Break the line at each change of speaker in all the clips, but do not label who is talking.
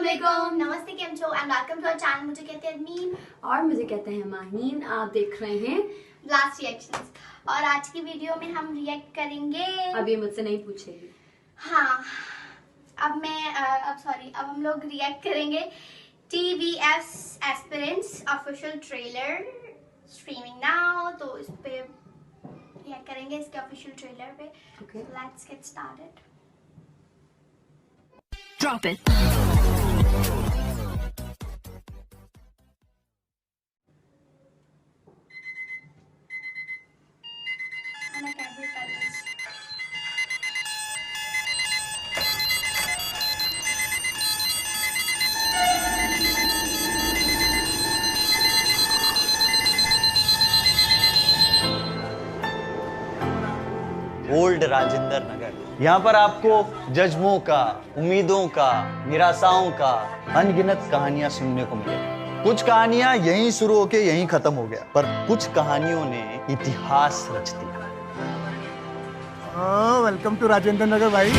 अस्सलामुअलैकुम, नमस्ते, केम छो and welcome to our channel. मुझे कहते हैं अदमीन
और मुझे कहते हैं माहीन। आप देख रहे हैं
लास्ट रिएक्शंस और आज की वीडियो में हम रिएक्ट करेंगे।
अब ये मुझसे नहीं पूछेगी।
हाँ, अब हम लोग रिएक्ट करेंगे TVS aspirants official trailer streaming now. तो इस पे रिएक्ट करेंगे, इसके ऑफिशियल ट्रेलर पे।
Okay.
Let's get started.
Drop it.
मैं कैसे कर रही हूँ?
ओल्ड राजेंद्र नगर। यहाँ पर आपको जज्बों का, उम्मीदों का, निराशाओं का अनगिनत कहानियां सुनने को मिलेंगी। कुछ कहानियां यहीं शुरू होके यहीं खत्म हो गया, पर कुछ कहानियों ने इतिहास रच दिया।
वेलकम टू राजेंद्र नगर भाई।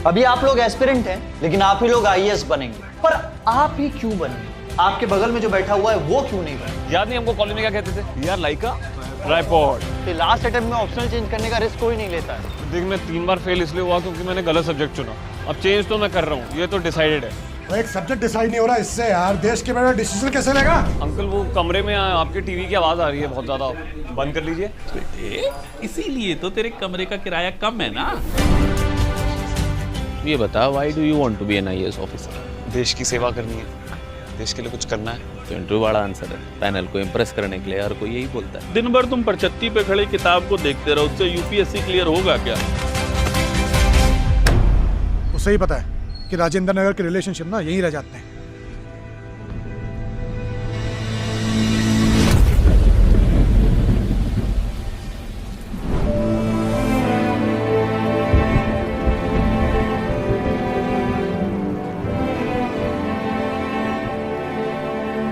अभी आप लोग एस्पिरेंट हैं, लेकिन आप ही लोग IAS बनेंगे। पर आप ही क्यों बनेंगे? आपके बगल में जो बैठा हुआ है वो क्यों नहीं बने?
याद नहीं हमको कॉलेज में क्या कहते थे यार, लाइका ट्राइपॉड।
तो लास्ट अटेम्प्ट में ऑप्शनल चेंज करने का रिस्क कोई नहीं लेता है।
देख, मैं 3 बार फेल इसलिए हुआ क्योंकि मैंने गलत सब्जेक्ट चुना। अब चेंज तो मैं कर रहा हूँ, ये तो डिसाइडेड है।
तो एक सब्जेक्ट डिसाइड नहीं हो रहा इससे यार देश के बारे में डिसीजन कैसे लेगा?
अंकल, वो कमरे में आपके टीवी की आवाज आ रही है बहुत ज्यादा, बंद कर लीजिए।
बेटे, इसीलिए तो तेरे कमरे का किराया कम है ना। ये बता, why do you want to be an IAS officer?
देश की सेवा करनी है, देश के लिए कुछ करना है।
तो इंटरव्यू वाला आंसर है। पैनल को इम्प्रेस करने के लिए हर कोई यही बोलता है। दिन भर तुम परछत्ती पे खड़े किताब को देखते रहो, उससे UPSC क्लियर होगा क्या?
उसे ही पता है कि राजेंद्र नगर के रिलेशनशिप ना यहीं रह जाते हैं।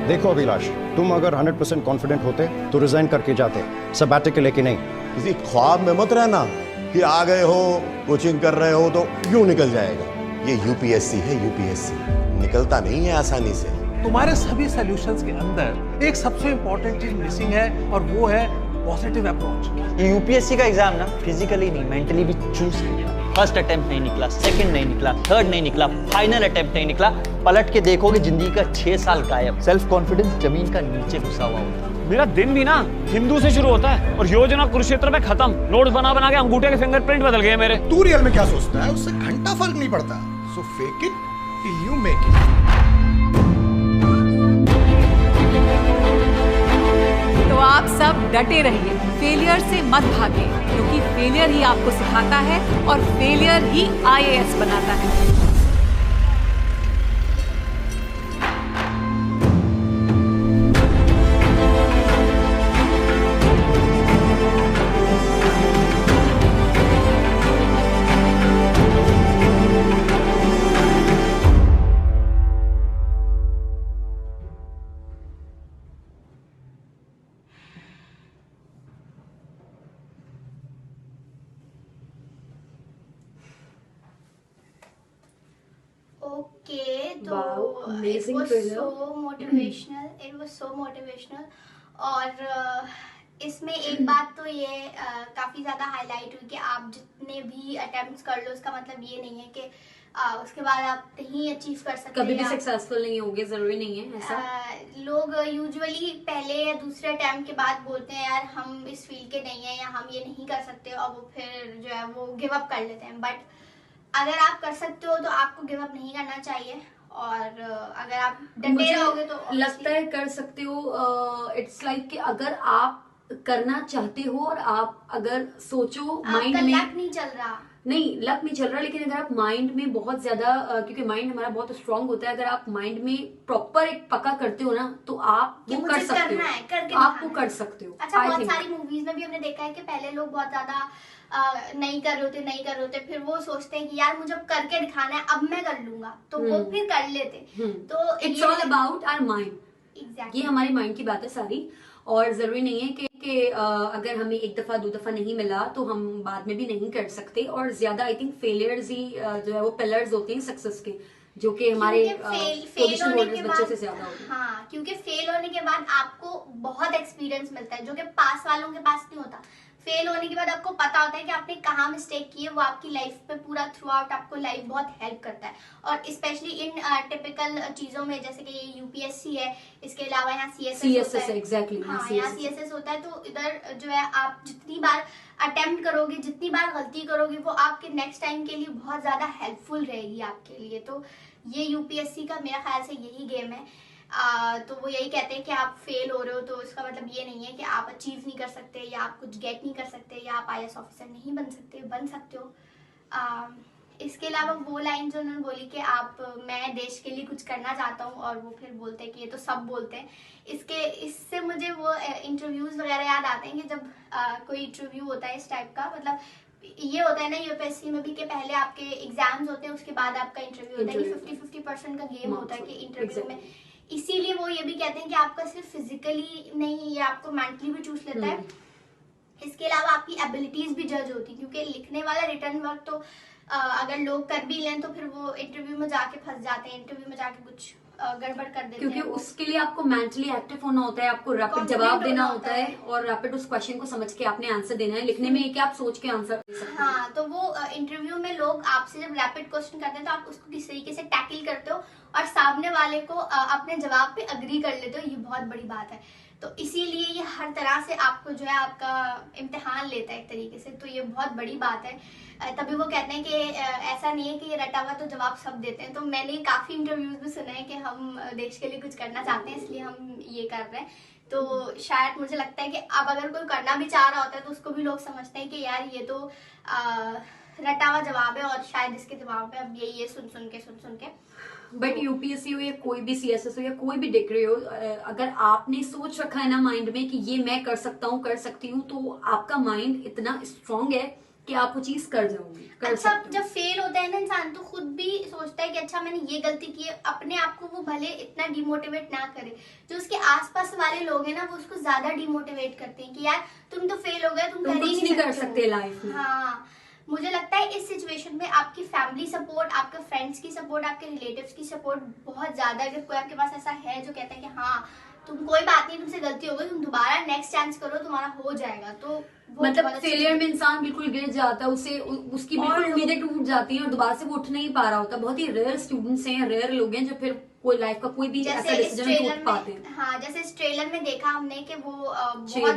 देखो अभिलाष, तुम अगर 100% कॉन्फिडेंट होते तो रिजाइन करके जाते, सबैटिकल लेके नहीं।
किसी ख्वाब में मत रहना कि आ गए हो, कोचिंग कर रहे हो तो यूं निकल जाएगा। ये UPSC है, UPSC निकलता नहीं है आसानी से।
तुम्हारे सभी सॉल्यूशंस के अंदर एक सबसे इंपॉर्टेंट चीज मिसिंग है और वो है पॉजिटिव अप्रोच।
ये UPSC का एग्जाम ना फिजिकली नहीं, मेंटली भी चूज किया। फर्स्ट अटेम्प्ट नहीं निकला, सेकंड नहीं निकला, थर्ड नहीं निकला, फाइनल अटेम्प्ट नहीं निकला। पलट के देखोगे जिंदगी का 6 साल गायब। सेल्फ कॉन्फिडेंस जमीन का नीचे घुसा हुआ होता है।
मेरा दिन भी ना हिंदू से शुरू होता है और योजना कुरुक्षेत्र में खत्म। नोट्स बना बना के अंगूठे के फिंगरप्रिंट बदल गए मेरे।
तू रियल में क्या सोचता है उससे घंटा फर्क नहीं पड़ता। So fake it till you make it.
तो आप सब डटे रहिए, फेलियर से मत भागें, क्योंकि फेलियर ही आपको सिखाता है और फेलियर ही IAS बनाता है।
ओके, तो
Wow, amazing
it was
trailer.
so motivational. It was so motivational. और इसमें एक बात तो ये काफी ज्यादा हाईलाइट हुई कि आप जितने भी अटेम्प्ट्स कर लो, उसका मतलब ये नहीं है कि उसके बाद आप नहीं अचीव कर सकते।
कभी भी सक्सेसफुल नहीं होंगे, जरूरी नहीं है ऐसा।
लोग यूजुअली पहले या दूसरे अटेम्प्ट के बाद बोलते हैं यार हम इस फील्ड के नहीं है या हम ये नहीं कर सकते, और वो फिर जो है वो गिव अप कर लेते हैं। बट अगर आप कर सकते हो तो आपको गिव अप नहीं करना चाहिए, और अगर आप डटे रहोगे तो
लगता है कर सकते हो। इट्स लाइक कि अगर आप करना चाहते हो और आप अगर सोचो माइंड में
लक नहीं चल रहा,
नहीं लक नहीं चल रहा, लेकिन अगर आप माइंड में बहुत ज्यादा क्योंकि माइंड हमारा बहुत स्ट्रांग होता है, अगर आप माइंड में प्रॉपर एक पक्का करते हो ना तो आप वो कर सकते हो, आपको कर सकते हो।
अच्छा, बहुत सारी मूवीज में भी हमने देखा है कि पहले लोग बहुत ज्यादा नहीं कर रहे होते, फिर वो सोचते हैं कि यार मुझे करके दिखाना है, अब मैं कर लूंगा, तो वो फिर कर लेते। तो
it's all about our mind.
Exactly,
ये हमारे माइंड की बात है सारी। और जरूरी नहीं है कि अगर हमें एक दफा 2 दफा नहीं मिला तो हम बाद में भी नहीं कर सकते। और ज्यादा आई थिंक फेलियर्स ही जो है वो पिलर्स होते हैं सक्सेस के, जो कि हमारे पोजीशन होल्डर्स बच्चों से ज्यादा होते हैं।
हाँ, क्योंकि फेल होने के बाद आपको बहुत एक्सपीरियंस मिलता है जो कि पास वालों के पास नहीं होता। फेल होने के बाद आपको पता होता है कि आपने कहाँ मिस्टेक की है, वो आपकी लाइफ पे पूरा थ्रू आउट आपको लाइफ बहुत हेल्प करता है। और स्पेशली इन टिपिकल चीजों में जैसे कि ये यूपीएससी है, इसके अलावा यहाँ सीएसएस होता है।
एग्जैक्टली,
हाँ, यहाँ सीएसएस होता है। तो इधर जो है आप जितनी बार अटेम्प्ट करोगे, जितनी बार गलती करोगे, वो आपके नेक्स्ट टाइम के लिए बहुत ज्यादा हेल्पफुल रहेगी आपके लिए। तो ये यूपीएससी का मेरा ख्याल से यही गेम है। तो वो यही कहते हैं कि आप फेल हो रहे हो तो इसका मतलब ये नहीं है कि आप अचीव नहीं कर सकते या आप कुछ गेट नहीं कर सकते या आप आईएएस ऑफिसर नहीं बन सकते, बन सकते हो। इसके अलावा वो लाइन जो उन्होंने बोली कि मैं देश के लिए कुछ करना चाहता हूँ, और वो फिर बोलते हैं कि ये तो सब बोलते हैं। इससे मुझे वो इंटरव्यूज वगैरह याद आते हैं कि जब कोई इंटरव्यू होता है इस टाइप का, मतलब ये होता है ना यूपीएससी में भी कि पहले आपके एग्जाम्स होते हैं, उसके बाद आपका इंटरव्यू होता है कि 50-50% का गेम होता है कि इंटरव्यू में। इसीलिए वो ये भी कहते हैं कि आपका सिर्फ फिजिकली नहीं, ये आपको मेंटली भी चूस लेता है। इसके अलावा आपकी एबिलिटीज भी जज होती है, क्योंकि लिखने वाला रिटर्न वर्क तो अगर लोग कर भी लें तो फिर वो इंटरव्यू में जाके फंस जाते हैं, इंटरव्यू में जाके कुछ गड़बड़ कर देते हैं।
क्योंकि उसके लिए आपको मेंटली एक्टिव होना होता है, आपको रैपिड जवाब देना होता है और रैपिड उस क्वेश्चन को समझ के आपने आंसर देना है। लिखने में कि आप सोच के आंसर दे सकते हैं।
हाँ, तो वो इंटरव्यू में लोग आपसे जब रैपिड क्वेश्चन करते हैं तो आप उसको किस तरीके से टैकल करते हो और सामने वाले को अपने जवाब पे अग्री कर लेते हो, ये बहुत बड़ी बात है। तो इसीलिए ये हर तरह से आपको जो है आपका इम्तिहान लेता है एक तरीके से, तो ये बहुत बड़ी बात है। तभी वो कहते हैं कि ऐसा नहीं है कि ये रटा हुआ तो जवाब सब देते हैं। तो मैंने काफी इंटरव्यूज में सुना है कि हम देश के लिए कुछ करना चाहते हैं, इसलिए हम ये कर रहे हैं। तो शायद मुझे लगता है कि अब अगर कोई करना भी चाह रहा होता है तो उसको भी लोग समझते हैं कि यार ये तो रटा हुआ जवाब है और शायद इसके दिमाग में अब ये सुन सुन के।
बट यूपीएससी हो या कोई भी सीएसएस हो या कोई भी डिग्री हो, अगर आपने सोच रखा है ना माइंड में कि ये मैं कर सकता हूँ, कर सकती हूँ, तो आपका माइंड इतना स्ट्रांग है कि आप वो चीज कर जाओगे, कर
अच्छा,
सकते हो।
जब फेल होता है ना इंसान तो खुद भी सोचता है कि अच्छा मैंने ये गलती की है। अपने आप को वो भले इतना डिमोटिवेट ना करे, जो उसके आसपास वाले लोग हैं ना वो उसको ज्यादा डिमोटिवेट करते हैं कि यार तुम तो फेल हो गए, तुम कर ही
कुछ नहीं कर
सकते
सकते लाइफ में।
हाँ, मुझे लगता है इस सिचुएशन में आपकी फैमिली सपोर्ट, आपके फ्रेंड्स की सपोर्ट, आपके रिलेटिव्स की सपोर्ट बहुत ज्यादा। अगर कोई आपके पास ऐसा है जो कहता है कि हाँ तुम कोई बात नहीं, तुमसे गलती हो गई, तुम दोबारा नेक्स्ट चांस करो, तुम्हारा हो जाएगा, तो
मतलब फेलियर में इंसान बिल्कुल गिर जाता है, उसे उसकी बिल्कुल उम्मीदें टूट जाती हैं और दोबारा से वो उठ नहीं पा रहा होता। बहुत ही रेयर स्टूडेंट्स हैं, रेयर लोग हैं जो फिर कोई लाइफ का कोई भी ऐसा डिसीजन नहीं उठ पाते हैं।
हाँ, जैसे इस ट्रेलर में देखा हमने कि वो बहुत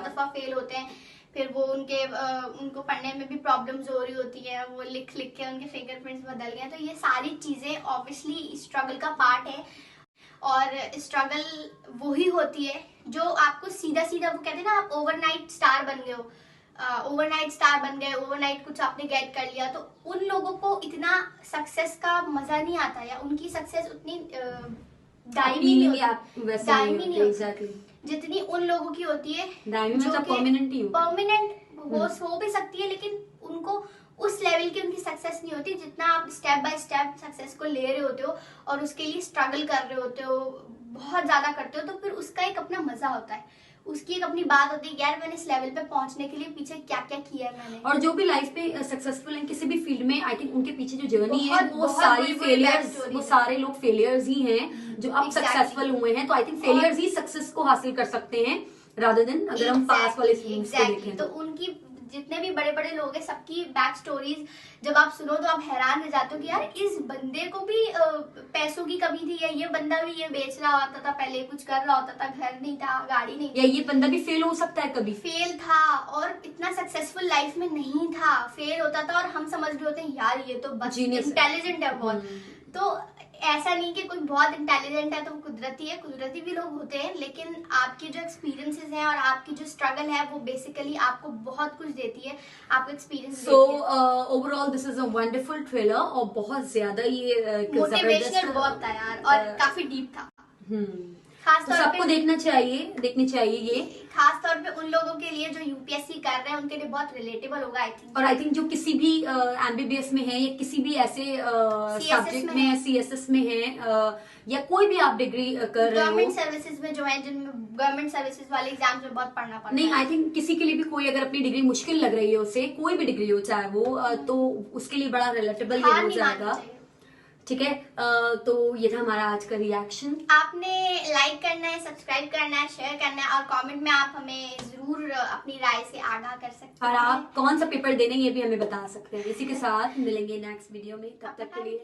दफा फेल होते हैं, फिर वो उनको पढ़ने में भी प्रॉब्लम्स हो रही होती है, वो लिख के उनके फिंगरप्रिंट्स बदल गए। तो ये सारी चीजें ऑब्वियसली स्ट्रगल का पार्ट है, और स्ट्रगल वो ही होती है जो आपको सीधा वो कहते हैं ना, आप ओवरनाइट स्टार बन गए हो, ओवरनाइट कुछ आपने गेट कर लिया। तो उन लोगों को इतना सक्सेस का मजा नहीं आता, या उनकी सक्सेस उतनी दायमी नहीं होती जितनी उन लोगों की होती है, परमानेंट हो भी सकती है, लेकिन उनको उस लेवल की उनकी सक्सेस नहीं होती जितना आप स्टेप बाय स्टेप सक्सेस को ले रहे होते हो और उसके लिए स्ट्रगल कर रहे होते हो, बहुत ज्यादा करते हो। तो फिर उसका एक अपना मजा होता है, उसकी एक अपनी बात होती है, यार मैंने इस लेवल पे पहुंचने के लिए पीछे क्या क्या किया है मैंने।
और जो भी लाइफ में सक्सेसफुल है किसी भी फील्ड में, आई थिंक उनके पीछे जो जर्नी है वो सारी फेलियर्स, वो सारे लोग फेलियर्स ही हैं जो अब सक्सेसफुल हुए हैं। तो I think failures he success को हासिल कर सकते हैं रादर देन अगर हम पास वाले स्टूडेंट्स को देखें।
तो उनकी जितने भी बड़े बड़े लोग हैं सबकी बैक स्टोरीज जब आप सुनो तो आप हैरान रह जाते हो कि यार इस बंदे को भी पैसों की कमी थी, या ये बंदा भी ये बेच रहा होता था, पहले कुछ कर रहा होता था, घर नहीं था, गाड़ी नहीं,
या ये बंदा भी फेल हो सकता है, कभी
फेल था और इतना सक्सेसफुल लाइफ में नहीं था, फेल होता था, और हम समझ रहे होते हैं यार ये तो बस इंटेलिजेंट है बहुत। तो ऐसा नहीं कि कोई बहुत इंटेलिजेंट है तो कुदरती है, कुदरती भी लोग होते हैं, लेकिन आपकी जो एक्सपीरियंसेस हैं और आपकी जो स्ट्रगल है वो बेसिकली आपको बहुत कुछ देती है, आपको experience.
So overall this is a wonderful thriller और बहुत ज्यादा ये
मोटिवेशनल बहुत था यार, और काफी डीप था। खास
तो
तौर
सबको
पे
देखनी चाहिए ये।
खास तौर पे उन लोगों के लिए जो यूपीएससी कर रहे हैं, उनके लिए बहुत रिलेटेबल होगा आई थिंक।
और आई थिंक जो किसी भी एमबीबीएस में है या किसी भी ऐसे सब्जेक्ट में है, सीएसएस में है, या कोई भी आप डिग्री कर रहे हो,
गवर्नमेंट सर्विसेज में जो है, जिनमें गवर्नमेंट सर्विसेज वाले एग्जाम्स में बहुत पढ़ना पड़ता
नहीं,
है।
आई थिंक किसी के लिए भी कोई अगर अपनी डिग्री मुश्किल लग रही है उसे, कोई भी डिग्री हो चाहे वो, तो उसके लिए बड़ा रिलेटेबल ये हो जाएगा। ठीक है, तो ये था हमारा आज का रिएक्शन।
आपने लाइक करना है, सब्सक्राइब करना है, शेयर करना है, और कमेंट में आप हमें जरूर अपनी राय से आगाह कर सकते हैं।
और आप कौन सा पेपर देने ये भी हमें बता सकते हैं। इसी के साथ मिलेंगे नेक्स्ट वीडियो में, तब तक के लिए